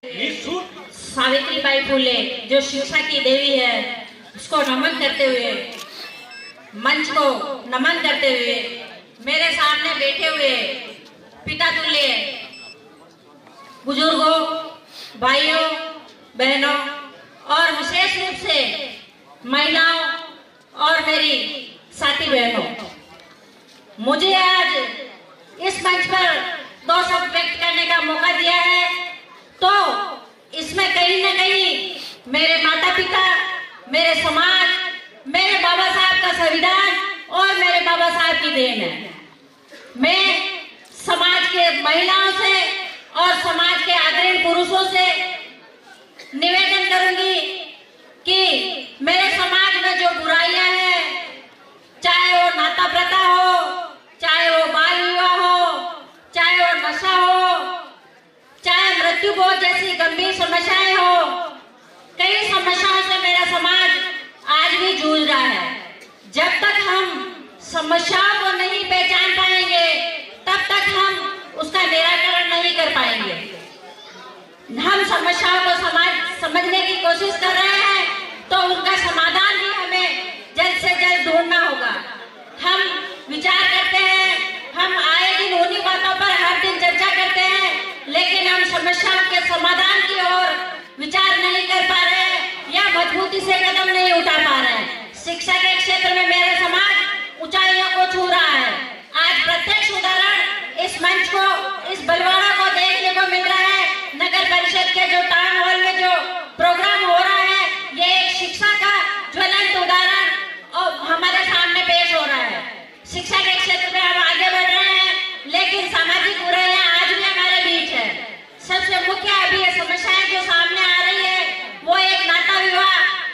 सावित्रीबाई फुले जो शिक्षा की देवी है, उसको नमन करते हुए, मंच को नमन करते हुए, मेरे सामने बैठे हुए पिता तुल्य बुजुर्गों, भाइयों, बहनों और विशेष रूप से महिलाओं और मेरी साथी बहनों, मुझे आज इस मंच पर दो शब्द व्यक्त करने का मौका दिया है, तो इसमें कहीं न कहीं मेरे माता पिता, मेरे समाज, मेरे बाबा साहब का संविधान और मेरे बाबा साहब की देन है। मैं समाज के महिलाओं से और समाज के आदरणीय पुरुषों से निवेदन करूंगी कि मेरे समाज में जो बुराइयां हैं, चाहे वो नाता प्रथा हो, चाहे वो बाल विवाह हो, चाहे वो नशा हो, चाहे मृत्यु बहुत जैसी गंभीर समस्याएं हो, कई समस्याओं से मेरा समाज आज भी जूझ रहा है। जब तक हम समस्याओं को नहीं पहचान पाएंगे, तब तक हम उसका निराकरण नहीं कर पाएंगे। हम समस्याओं को समझने की कोशिश कर रहे हैं, तो उनका समाधान भी हमें जल्द से जल्द ढूंढना होगा। हम विचार करते हैं, हम आए दिन उन्हीं बातों पर हर दिन चर्चा करते हैं, लेकिन हम समस्याओं के समाधान की ओर विचार नहीं कर पा रहे हैं या मजबूती से कदम नहीं उठा पा रहे हैं। शिक्षा के क्षेत्र में मेरा समाज ऊंचाइयों को छू रहा है। आज प्रत्यक्ष उदाहरण इस मंच को, इस बलवाड़ा को देखने को मिल रहा है। नगर परिषद के जो टाउन हॉल में जो प्रोग्राम हो रहा है, ये एक शिक्षा का ज्वलंत उदाहरण और हमारे सामने पेश हो रहा है। शिक्षा के क्षेत्र में हम आगे बढ़ रहे हैं, लेकिन सामाजिक बुराइयां आज भी हमारे बीच है। सबसे मुख्य अभी ये समस्याएं जो सामने आ रही है, वो एक नाता विवाह,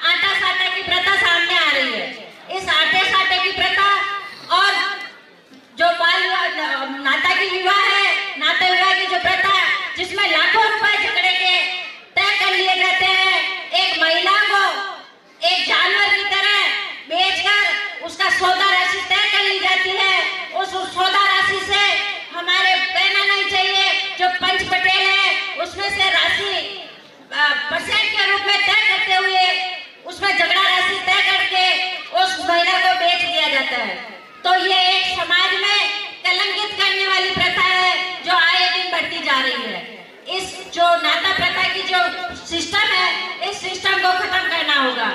आटा साटा की प्रथा सामने आ रही है। इस आटे साटे की प्रथा और जो बाल नाता की विवाह है, नाता विवाह की जो प्रथा, जिसमें लाखों रुपए झगड़े के तय कर लिए जाते हैं, एक महिला को एक जानवर की तरह बेचकर उसका सौदा राशि तय कर ली जाती है। उस सौदा राशि से हमारे कहना नहीं चाहिए, जो पंच पटेल है उसमें से राशि परसेंट के रूप में तय करते हुए उसमें झगड़ा राशि तय करके उस महिला को बेच दिया जाता है। तो ये एक समाज में कलंकित करने वाली प्रथा है, जो आए दिन बढ़ती जा रही है। इस जो नाता प्रथा की जो सिस्टम है, इस सिस्टम को खत्म करना होगा।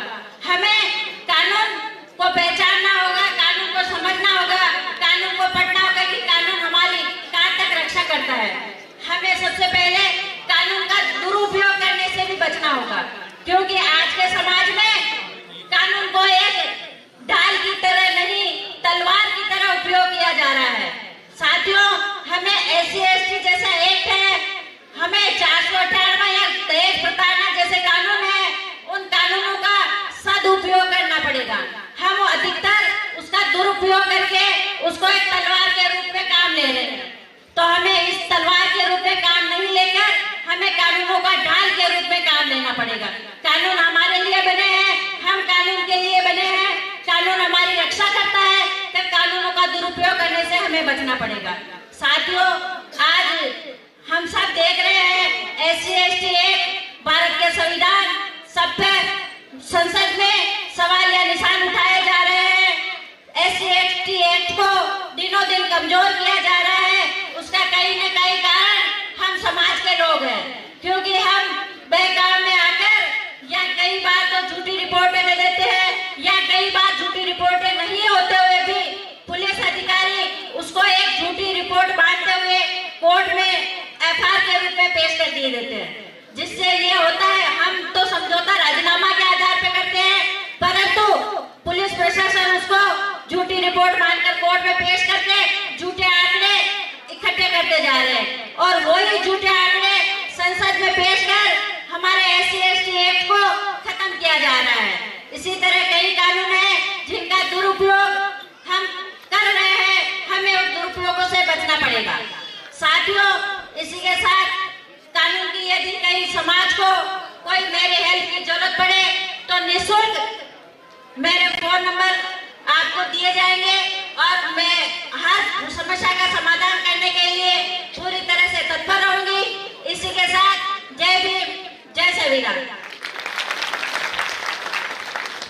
हमें कानून को पहचानना होगा, कानून को समझना होगा, कानून को पढ़ना होगा कि कानून हमारी कहाँ तक रक्षा करता है। हमें सबसे पहले कानून का दुरुपयोग करने से भी बचना होगा, क्योंकि आज के समाज में कानून को एक ढाल की तरह नहीं, तलवार की तरह उपयोग किया जा रहा है। साथियों, हमें SC/ST जैसा एक्ट है, हमें 458 या दहेज प्रताड़ना जैसे कानून है, उन कानूनों का सदुपयोग करना पड़ेगा। हम अधिकतर उसका दुरुपयोग करके उसको एक तलवार के रूप में काम ले रहे हैं। तो हमें इस तलवार के रूप में काम नहीं लेकर हमें कानूनों का ढाल के रूप में काम लेना पड़ेगा। कानून हमारे लिए बने हैं, हम कानून के लिए बने हैं, कानून हमारी रक्षा करता है, तब कानूनों का दुरुपयोग करने से हमें बचना पड़ेगा। साथियों, आज हम सब देख रहे हैं SC/ST एक्ट, भारत के संविधान, सब पे संसद में सवाल या निशान उठाए जा रहे हैं। SC/ST एक्ट को दिनों दिन कमजोर किया जा रहा है। उसका कहीं न कहीं कारण हम समाज के लोग हैं, क्योंकि हम बहकाव में आकर या कई बार तो झूठी रिपोर्टें दे देते हैं, या कई बार झूठी रिपोर्टें नहीं होते हुए भी पुलिस अधिकारी उसको एक झूठी रिपोर्ट बांटते हुए कोर्ट में FIR के रूप में पेश कर दिए देते हैं। जिससे ये होता है, हम तो समझौता राजीनामा के आधार पर करते हैं, परंतु पुलिस प्रशासन उसको झूठी रिपोर्ट मानकर कोर्ट में पेश करके झूठे आंकड़े इकट्ठे करते जा रहे हैं, और वही झूठे आंकड़े संसद में पेश कर हमारे SC/ST एक्ट को खत्म किया जा रहा है। इसी तरह कई कानून हैं जिनका दुरुपयोग हम कर रहे हैं, हमें उन दुरुपयोगों से बचना पड़ेगा। साथियों, इसी के साथ कानून की यदि कहीं समाज को कोई मेरे हेल्प की जरूरत पड़े, तो निःशुल्क मेरे फोन नंबर आपको दिए जाएंगे, और मैं हर समस्या का समाधान करने के लिए पूरी तरह से तत्पर रहूंगी। इसी के साथ जय भीम। करेगा।